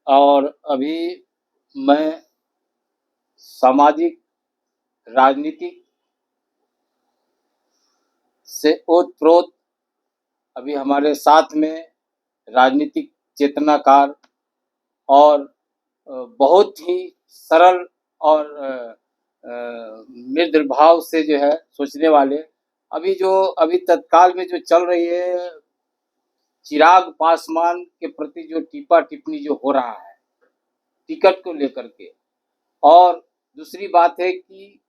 और अभी मैं सामाजिक राजनीतिक से ओतप्रोत अभी हमारे साथ में राजनीतिक चेतनाकार और बहुत ही सरल और निर्भाव से जो है सोचने वाले अभी तत्काल में जो चल रही है चिराग पासवान के प्रति जो टीपा टिप्पणी जो हो रहा है टिकट को लेकर के, और दूसरी बात है कि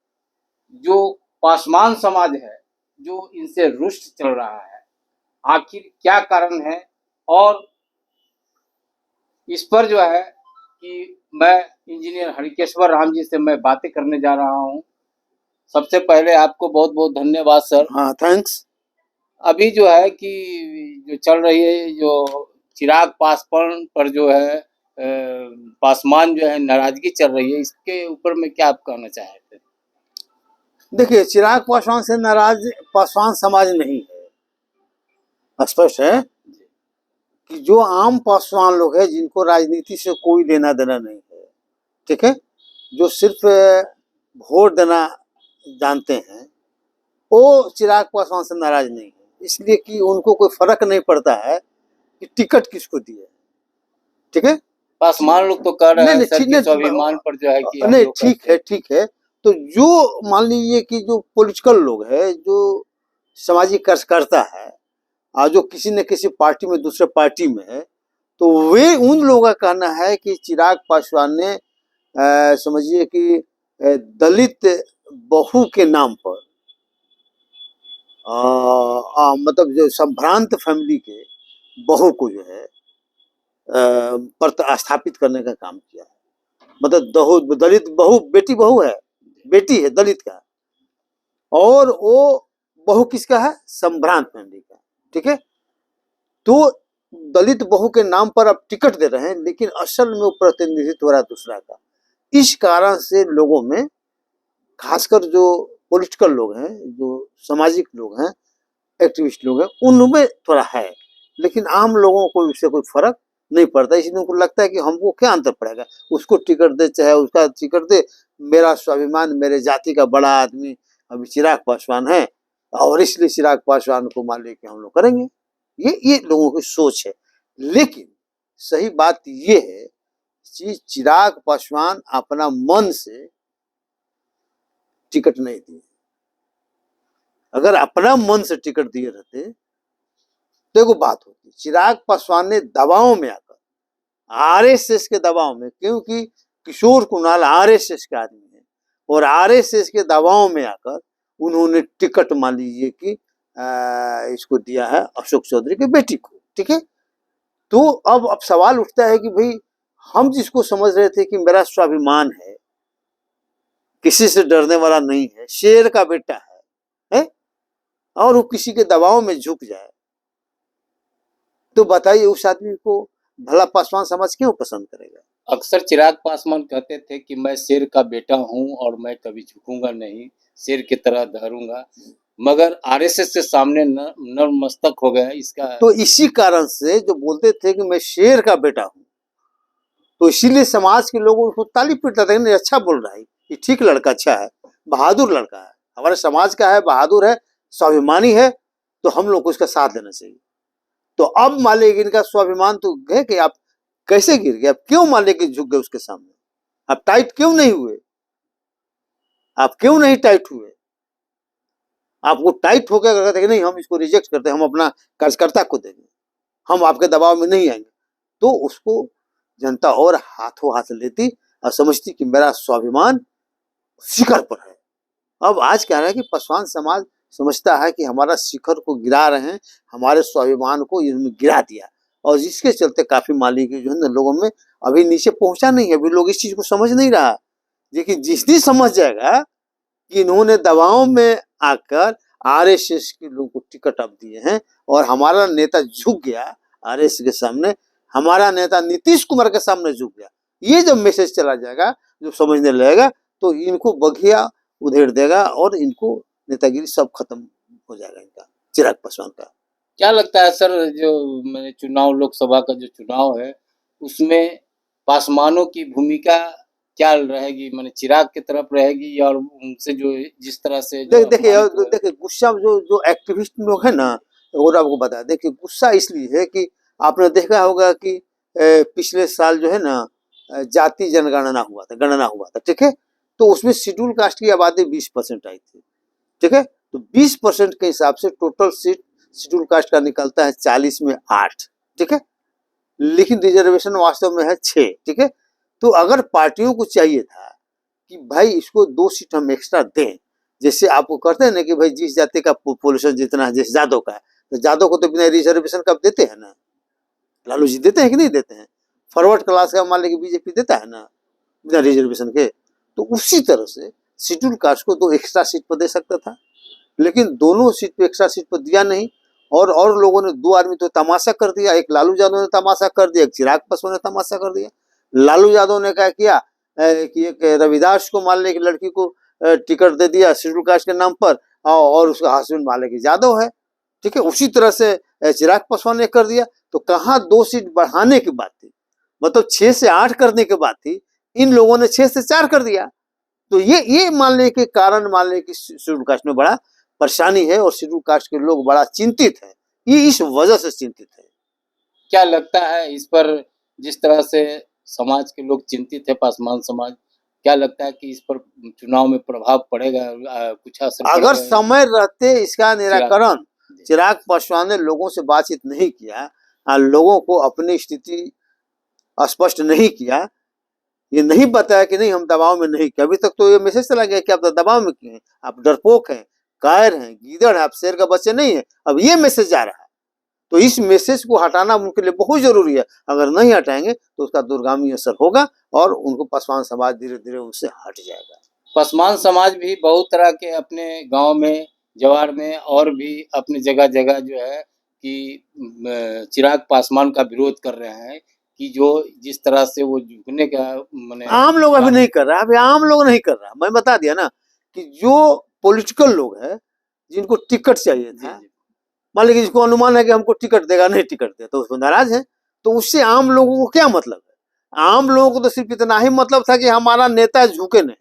जो पासवान समाज है जो इनसे रुष्ट चल रहा है, आखिर क्या कारण है। और इस पर जो है कि मैं इंजीनियर हरिकेश्वर राम जी से मैं बातें करने जा रहा हूँ। सबसे पहले आपको बहुत बहुत धन्यवाद सर। हाँ, थैंक्स। अभी जो है कि जो चल रही है जो चिराग पासवान पर जो है पासवान जो है नाराजगी चल रही है, इसके ऊपर में क्या आप कहना चाहते हैं? देखिए, चिराग पासवान से नाराज पासवान समाज नहीं है। स्पष्ट है कि जो आम पासवान लोग हैं जिनको राजनीति से कोई लेना देना नहीं है, ठीक है, जो सिर्फ वोट देना जानते हैं, वो चिराग पासवान से नाराज नहीं है, इसलिए कि उनको कोई फर्क नहीं पड़ता है कि टिकट किसको दिए। ठीक है, पासवान लोग तो कर रहे हैं सर कि स्वाभिमान पर जो है कि नहीं, ठीक है। तो जो मान लीजिए कि जो पॉलिटिकल लोग है, जो सामाजिक कार्यकर्ता है और जो किसी न किसी पार्टी में दूसरे पार्टी में है, तो वे उन लोगों का कहना है कि चिराग पासवान ने समझिए कि दलित बहू के नाम पर मतलब जो संभ्रांत फैमिली के बहू को जो है पर स्थापित करने का काम किया है। मतलब दलित बहू बहू है, बेटी है दलित का, और वो बहू किसका है? संभ्रांत फैमिली का। ठीक है, तो दलित बहू के नाम पर अब टिकट दे रहे हैं, लेकिन असल में वो प्रतिनिधित्व हो रहा है दूसरा का। इस कारण से लोगों में, खासकर जो पॉलिटिकल लोग हैं, जो सामाजिक लोग हैं, एक्टिविस्ट लोग हैं, उनमें थोड़ा है, लेकिन आम लोगों को इससे कोई फर्क नहीं पड़ता। इसलिए उनको लगता है कि हमको क्या अंतर पड़ेगा, उसको टिकट दे चाहे उसका टिकट दे, मेरा स्वाभिमान, मेरे जाति का बड़ा आदमी अभी चिराग पासवान है, और इसलिए चिराग पासवान को मान लेके हम लोग करेंगे। ये लोगों की सोच है। लेकिन सही बात ये है कि चिराग पासवान अपना मन से टिकट नहीं दिए। अगर अपना मन से टिकट दिए रहते तो एक बात होती। चिराग पासवान ने दबाव में आकर, आरएसएस के दबाव में, क्योंकि किशोर कुणाल आरएसएस के आदमी है, और आरएसएस के दबाव में आकर उन्होंने टिकट मान लीजिए कि इसको दिया है अशोक चौधरी के बेटी को। ठीक है, तो अब सवाल उठता है कि भाई, हम जिसको समझ रहे थे कि मेरा स्वाभिमान है, किसी से डरने वाला नहीं है, शेर का बेटा है, और वो किसी के दबाव में झुक जाए, तो बताइए उस आदमी को भला पासवान समाज क्यों पसंद करेगा? अक्सर चिराग पासवान कहते थे कि मैं शेर का बेटा हूं और मैं कभी झुकूंगा नहीं, शेर की तरह धरूंगा, मगर आरएसएस के सामने नतमस्तक हो गया। इसका तो इसी कारण से जो बोलते थे कि मैं शेर का बेटा हूं, तो इसीलिए समाज के लोग उसको ताली पीटते थे, नहीं अच्छा बोल रहा है, ये ठीक लड़का, अच्छा है, बहादुर लड़का है, हमारे समाज का है, बहादुर है, स्वाभिमानी है, तो हम लोग को इसका साथ देना चाहिए। तो अब मान लीजिए इनका स्वाभिमान तो है कि आप कैसे गिर गए, आप क्यों मान लीजिए झुक गए उसके सामने, आप टाइट क्यों नहीं हुए, आप क्यों नहीं टाइट हुए? आपको टाइट होकर अगर कहते नहीं हम इसको रिजेक्ट करते हैं, हम अपना कार्यकर्ता को देंगे, हम आपके दबाव में नहीं आएंगे, तो उसको जनता और हाथों हाथ लेती और समझती कि मेरा स्वाभिमान शिखर पर है। अब आज क्या है कि पासवान समाज समझता है कि हमारा शिखर को गिरा रहे हैं, हमारे स्वाभिमान को इन्होंने गिरा दिया, और जिसके चलते काफी मालिक जो है ना लोगों में अभी नीचे पहुंचा नहीं है, अभी लोग इस चीज को समझ नहीं रहा। लेकिन जिस दिन समझ जाएगा कि इन्होंने दबाव में आकर आरएसएस के लोगों को टिकट अब दिए हैं और हमारा नेता झुक गया आरएसएस के सामने, हमारा नेता नीतीश कुमार के सामने झुक गया, ये जब मैसेज चला जाएगा, जो समझने लगेगा, तो इनको बघिया उधेड़ देगा और इनको नेतागिरी सब खत्म हो जाएगा इनका, चिराग पासवान का। क्या लगता है सर, जो मैंने चुनाव, लोकसभा का जो चुनाव है, उसमें पासवानों की भूमिका क्या रहेगी, माने चिराग की तरफ रहेगी और उनसे जो जिस तरह से जो देखिए अपमानित हुए? देखिए गुस्सा जो जो एक्टिविस्ट लोग है ना, और आपको बता देखिए गुस्सा इसलिए है कि आपने देखा होगा कि पिछले साल जो है ना जाति जनगणना हुआ था, गणना हुआ था, ठीक है। तो उसमें शेड्यूल कास्ट की आबादी 20% आई थी, ठीक है। तो 20% के हिसाब से टोटल सीट शेड्यूल कास्ट का निकलता है 40 में 8, ठीक है। लेकिन रिजर्वेशन वास्तव में है 6, ठीक है। तो अगर पार्टियों को चाहिए था कि भाई इसको 2 सीट हम एक्स्ट्रा दें, जैसे आपको करते हैं ना कि भाई जिस जाति का पॉपुलेशन जितना है, जैसे जादव का है, तो जादव को तो बिना रिजर्वेशन का देते हैं ना, लालू जी देते हैं कि नहीं देते हैं। फॉरवर्ड क्लास का मान लीजिए बीजेपी देता है ना बिना रिजर्वेशन के। तो उसी तरह से शेड्यूल कास्ट को 2 एक्स्ट्रा सीट पर दे सकता था, लेकिन दोनों सीट पे एक्स्ट्रा सीट पर दिया नहीं। और लोगों ने 2 आदमी तो तमाशा कर दिया, एक लालू यादव ने तमाशा कर दिया, एक चिराग पासवान ने तमाशा कर दिया। लालू यादव ने क्या किया कि एक रविदास को मान ले की लड़की को टिकट दे दिया शेड्यूल कास्ट के नाम पर, और उसका हस्बैंड मान ले की यादव है, ठीक है। उसी तरह से चिराग पासवान ने कर दिया। तो कहाँ 2 सीट बढ़ाने की बात थी, मतलब 6 से 8 करने की बात थी, इन लोगों ने 6 से 4 कर दिया। तो ये मानने के कारण मान ले कि शेड्यूल कास्ट में बड़ा परेशानी है और शेड्यूल कास्ट के लोग बड़ा चिंतित हैं, ये इस वजह से चिंतित है। क्या लगता है इस पर, जिस तरह से समाज के लोग चिंतित है, पासवान समाज, क्या लगता है कि इस पर चुनाव में प्रभाव पड़ेगा, कुछ असर अगर पड़ेगा? समय रहते इसका निराकरण चिराग पासवान ने लोगों से बातचीत नहीं किया, लोगों को अपनी स्थिति स्पष्ट नहीं किया, ये नहीं बताया कि नहीं हम दबाव में नहीं किया। अभी तक तो ये मैसेज चला गया कि आप तो दबाव में किए हैं, आप डरपोक हैं, कायर हैं, गीदड़ हैं, आप शेर का बच्चे नहीं है। अब ये मैसेज जा रहा है, तो इस मैसेज को हटाना उनके लिए बहुत जरूरी है। अगर नहीं हटाएंगे तो उसका दूरगामी असर होगा और उनको पासवान समाज धीरे धीरे उनसे हट जाएगा। पासवान समाज भी बहुत तरह के अपने गांव में, जवार में और भी अपनी जगह जगह जो है कि चिराग पासवान का विरोध कर रहे हैं कि जो जिस तरह से वो झुकने का माने आम लोग अभी नहीं कर रहा, अभी आम लोग नहीं कर रहा। मैं बता दिया ना कि जो पॉलिटिकल लोग हैं जिनको टिकट चाहिए था, मान लीजिए जिसको अनुमान है कि हमको टिकट देगा, नहीं टिकट दे तो उसमें नाराज है, तो उससे आम लोगों को क्या मतलब है। आम लोगों को तो सिर्फ इतना ही मतलब था कि हमारा नेता झुके नहीं,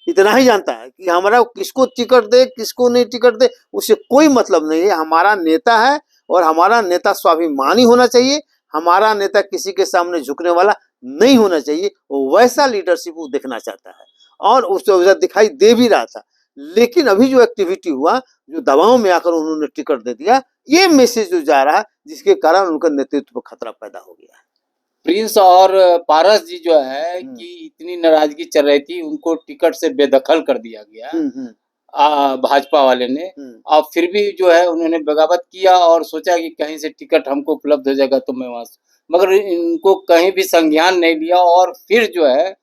इतना ही जानता है कि हमारा किसको टिकट दे किसको नहीं टिकट दे, उससे कोई मतलब नहीं है। हमारा नेता है और हमारा नेता स्वाभिमानी होना चाहिए, हमारा नेता किसी के सामने झुकने वाला नहीं होना चाहिए। वैसा लीडरशिप वो देखना चाहता है और उसको दिखाई दे भी रहा था। लेकिन अभी जो एक्टिविटी हुआ, जो दबाव में आकर उन्होंने टिकट दे दिया, ये मैसेज जो जा रहा है जिसके कारण उनका नेतृत्व पर खतरा पैदा हो गया है। प्रिंस और पारस जी जो है कि इतनी नाराजगी चल रही थी, उनको टिकट से बेदखल कर दिया गया भाजपा वाले ने, और फिर भी जो है उन्होंने बगावत किया और सोचा कि कहीं से टिकट हमको उपलब्ध हो जाएगा तो मैं वहां से, मगर इनको कहीं भी संज्ञान नहीं लिया और फिर जो है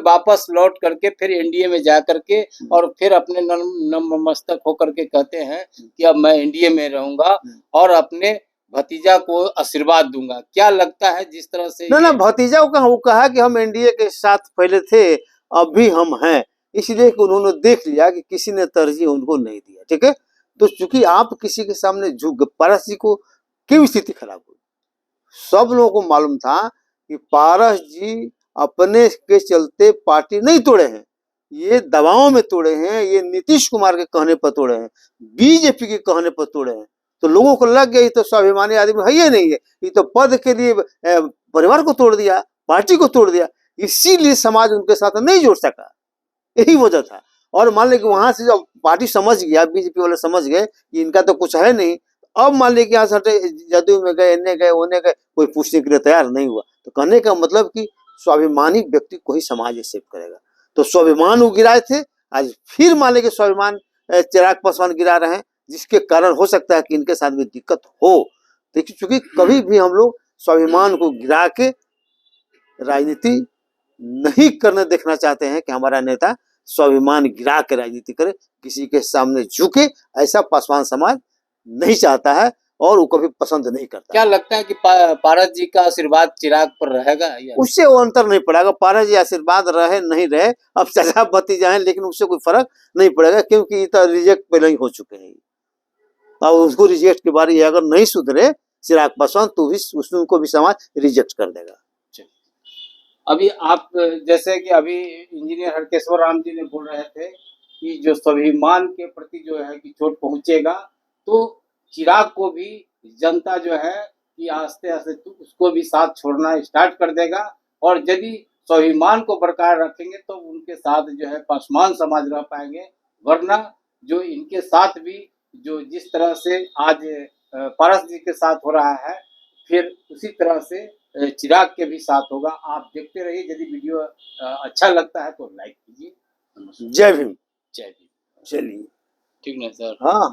वापस लौट करके फिर एनडीए में जा करके और फिर अपने नतमस्तक होकर के कहते हैं कि अब मैं एनडीए में रहूंगा और अपने भतीजा को आशीर्वाद दूंगा। क्या लगता है जिस तरह से ना भतीजा को कहा कि हम एनडीए के साथ पहले थे, अब भी हम हैं, इसलिए कि उन्होंने देख लिया कि किसी ने तरजीह उनको नहीं दिया, ठीक है। तो चूंकि आप किसी के सामने झुक, पारस जी को क्यों स्थिति खराब हुई, सब लोगों को मालूम था कि पारस जी अपने के चलते पार्टी नहीं तोड़े हैं, ये दबाव में तोड़े हैं, ये नीतीश कुमार के कहने पर तोड़े हैं, बीजेपी के कहने पर तोड़े हैं। तो लोगों को लग गया ये तो स्वाभिमानी आदमी है ही नहीं है, ये तो पद के लिए परिवार को तोड़ दिया, पार्टी को तोड़ दिया, इसीलिए समाज उनके साथ नहीं जुड़ सका, यही वजह था। और मान लीजिए वहां से जब पार्टी समझ गया, बीजेपी वाले समझ गए कि इनका तो कुछ है नहीं, अब मान लीजिए यहाँ से हटे, जदयू में गए, इन्हें गए, उन्हें गए, कोई पूछने के लिए तैयार नहीं हुआ। तो कहने का मतलब कि स्वाभिमानी व्यक्ति को ही समाज एक्सेप्ट करेगा। तो स्वाभिमान वो गिराए थे, आज फिर मान लीजिए स्वाभिमान चिराग पासवान गिरा रहे हैं, जिसके कारण हो सकता है कि इनके साथ में दिक्कत हो। देखिए चूंकि कभी भी हम लोग स्वाभिमान को गिरा के राजनीति नहीं करने देखना चाहते हैं कि हमारा नेता स्वाभिमान गिरा के राजनीति करे, किसी के सामने झुके, ऐसा पासवान समाज नहीं चाहता है और वो कभी पसंद नहीं करता। क्या लगता है कि पारस जी का आशीर्वाद चिराग पर रहेगा या उससे वो अंतर नहीं पड़ेगा, पारस जी आशीर्वाद रहे नहीं रहे, अब चाचा भतीजा हैं, लेकिन उससे कोई फर्क नहीं पड़ेगा, क्योंकि ये तो रिजेक्ट पहले ही हो चुके हैं। अब उसको रिजेक्ट के बारे अगर नहीं सुधरे चिराग पासवान तो भी उनको भी समाज रिजेक्ट कर देगा। अभी आप जैसे कि अभी इंजीनियर हरकेश्वर राम जी ने बोल रहे थे कि जो स्वाभिमान के प्रति जो है कि चोट पहुंचेगा, तो चिराग को भी जनता जो है कि आस्ते आस्ते उसको भी साथ छोड़ना स्टार्ट कर देगा। और यदि स्वाभिमान को बरकरार रखेंगे तो उनके साथ जो है पासवान समाज रह पाएंगे, वरना जो इनके साथ भी जो जिस तरह से आज पारस जी के साथ हो रहा है, फिर उसी तरह से चिराग के भी साथ होगा। आप देखते रहिए, यदि वीडियो अच्छा लगता है तो लाइक कीजिए। जय भीम। जय भीम। चलिए, ठीक ना सर? हाँ।